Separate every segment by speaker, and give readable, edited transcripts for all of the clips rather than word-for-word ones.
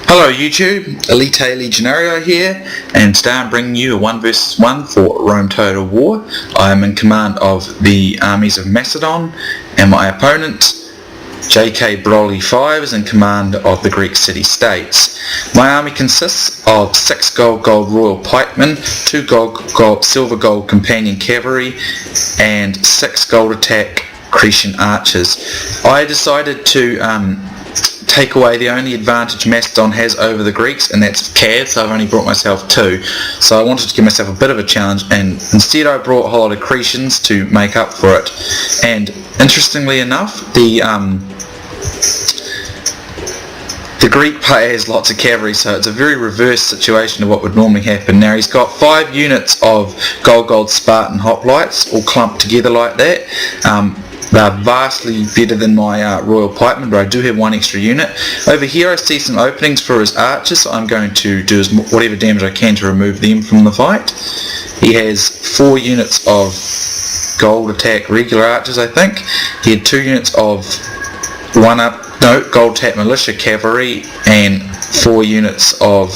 Speaker 1: Hello YouTube, Elite Legionario here, and today I'm bringing you a 1 vs 1 for Rome Total War. I am in command of the armies of Macedon, and my opponent, J.K. Broly 5, is in command of the Greek city-states. My army consists of 6 gold Royal Pikemen, 2 silver gold Companion Cavalry, and 6 gold attack Cretan archers. I decided to take away the only advantage Macedon has over the Greeks, and that's cav, so I've only brought myself 2. So I wanted to give myself a bit of a challenge, and instead I brought a whole lot of Cretans to make up for it. And interestingly enough, the Greek player has lots of cavalry, so it's a very reverse situation to what would normally happen. Now he's got 5 units of gold Spartan hoplites all clumped together like that. They're vastly better than my Royal Pikemen, but I do have 1 extra unit. Over here I see some openings for his archers, so I'm going to do whatever damage I can to remove them from the fight. He has 4 units of gold attack regular archers, I think. He had 2 units of gold attack militia cavalry and 4 units of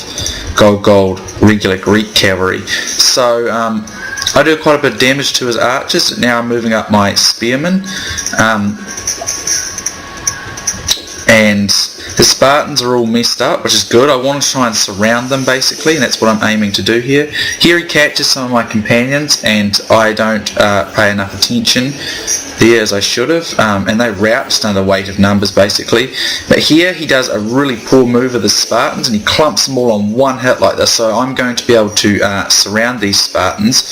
Speaker 1: gold regular Greek cavalry. So I do quite a bit of damage to his archers. Now I'm moving up my spearmen, and the Spartans are all messed up, which is good. I want to try and surround them basically, and that's what I'm aiming to do here. Here he catches some of my companions, and I don't pay enough attention there as I should have, and they rout just under the weight of numbers basically. But here he does a really poor move of the Spartans, and he clumps them all on 1 hit like this, so I'm going to be able to surround these Spartans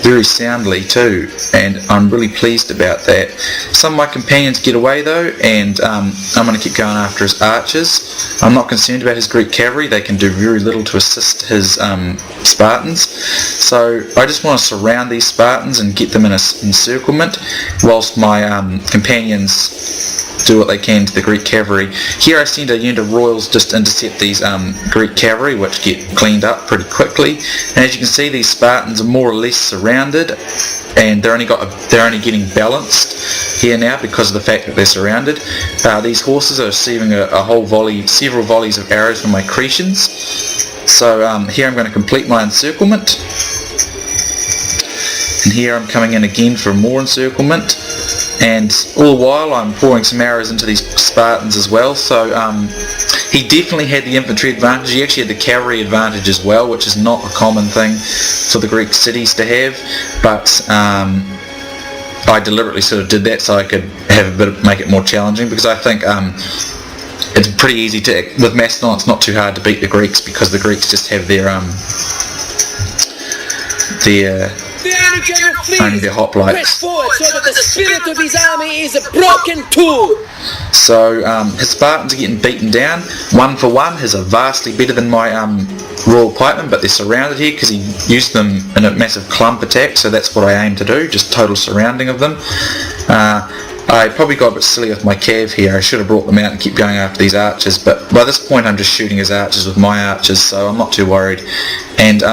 Speaker 1: very soundly too, and I'm really pleased about that. Some of my companions get away though, and I'm going to keep going after his archers. I'm not concerned about his Greek cavalry. They can do very little to assist his Spartans, so I just want to surround these Spartans and get them in an encirclement whilst my companions do what they can to the Greek cavalry. Here I send a unit of royals just to intercept these Greek cavalry, which get cleaned up pretty quickly. And as you can see, these Spartans are more or less surrounded, and they're only getting balanced here now because of the fact that they're surrounded. These horses are receiving several volleys of arrows from my Cretans. So here I'm going to complete my encirclement, and here I'm coming in again for more encirclement, and all the while I'm pouring some arrows into these Spartans as well. So he definitely had the infantry advantage. He actually had the cavalry advantage as well, which is not a common thing for the Greek cities to have, but I deliberately sort of did that so I could have make it more challenging, because I think it's pretty easy with Macedon. It's not too hard to beat the Greeks, because the Greeks just have their only their hoplites.
Speaker 2: Press forward so that the spirit of his army is broken too.
Speaker 1: So his Spartans are getting beaten down 1 for 1. His are vastly better than my Royal Pikemen, but they're surrounded here because he used them in a massive clump attack, so that's what I aim to do, just total surrounding of them. I probably got a bit silly with my cav here. I should have brought them out and keep going after these archers, but by this point I'm just shooting his archers with my archers, so I'm not too worried. And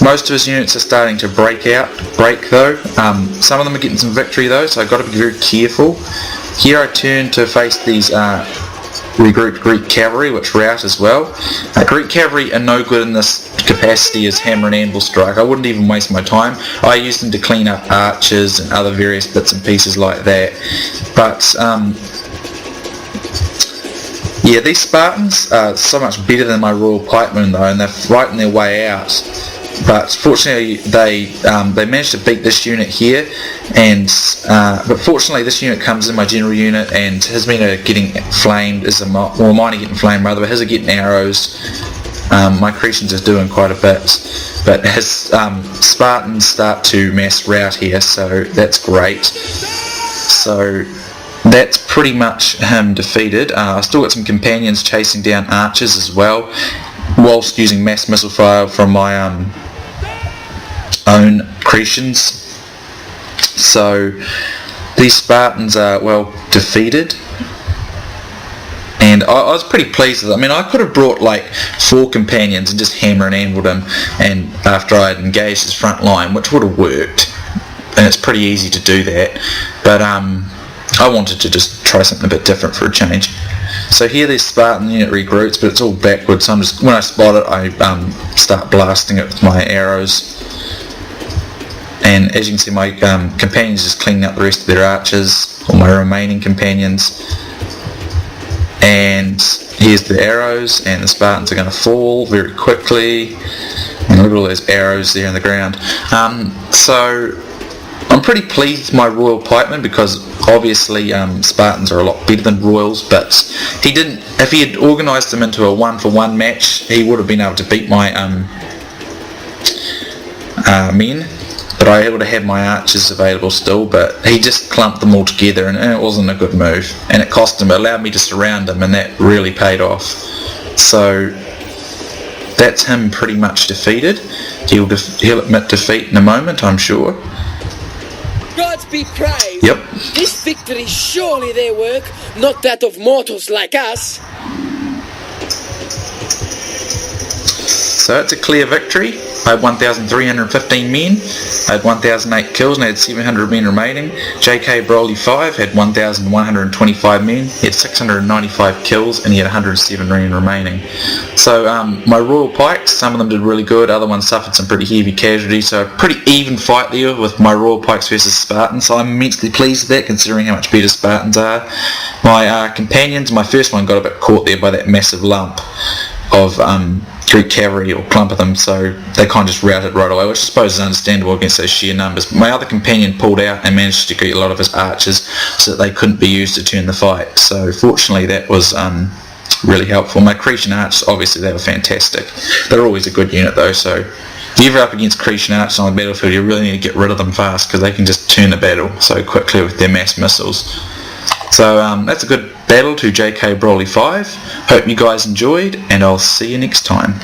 Speaker 1: most of his units are starting to break though. Some of them are getting some victory though, so I've got to be very careful. Here I turn to face these regrouped Greek cavalry, which rout as well. Greek cavalry are no good in this capacity as hammer and anvil strike. I wouldn't even waste my time. I use them to clean up archers and other various bits and pieces like that. But yeah, these Spartans are so much better than my Royal Pikemen though, and they're fighting their way out. But fortunately they managed to beat this unit here, and but fortunately this unit comes in my general unit, and his men are getting flamed, mine are getting flamed rather, but his are getting arrows. My Cretans are doing quite a bit, but his Spartans start to mass rout here, so that's great. So that's pretty much him defeated. I've still got some companions chasing down archers as well, whilst using mass missile fire from my own Cretans. So these Spartans are well defeated, and I was pretty pleased with it. I mean, I could have brought like 4 companions and just hammer and anviled him, and after I had engaged his front line, which would have worked, and it's pretty easy to do that, but I wanted to just try something a bit different for a change. So here this Spartan unit regroups, but it's all backwards, so when I spot it, I start blasting it with my arrows. And as you can see, my companions just cleaning up the rest of their archers, or my remaining companions. And here's the arrows, and the Spartans are going to fall very quickly. And look at all those arrows there in the ground. So I'm pretty pleased with my Royal Pikeman, because obviously Spartans are a lot better than Royals, but he didn't. If he had organised them into a 1-for-1 match, he would have been able to beat my men. But I would have had my archers available still, but he just clumped them all together, and it wasn't a good move. And it cost him, it allowed me to surround him, and that really paid off. So that's him pretty much defeated. He'll admit defeat in a moment, I'm sure.
Speaker 2: Gods be praised.
Speaker 1: Yep.
Speaker 2: This victory is surely their work, not that of mortals like us.
Speaker 1: So it's a clear victory. I had 1,315 men, I had 1,008 kills, and I had 700 men remaining. J.K. Broly 5 had 1,125 men, he had 695 kills, and he had 107 men remaining. So my Royal Pikes, some of them did really good, other ones suffered some pretty heavy casualties, so a pretty even fight there with my Royal Pikes versus Spartans, so I'm immensely pleased with that, considering how much better Spartans are. My companions, my first one got a bit caught there by that massive lump of Greek cavalry, or clump of them, so they kind of just routed right away, which I suppose is understandable against those sheer numbers. My other companion pulled out and managed to get a lot of his archers so that they couldn't be used to turn the fight, so fortunately that was really helpful. My Cretan archers, obviously they were fantastic. They're always a good unit though, so if you're ever up against Cretan archers on the battlefield, you really need to get rid of them fast, because they can just turn the battle so quickly with their mass missiles. So that's a good battle to J.K. Broly 5. Hope you guys enjoyed, and I'll see you next time.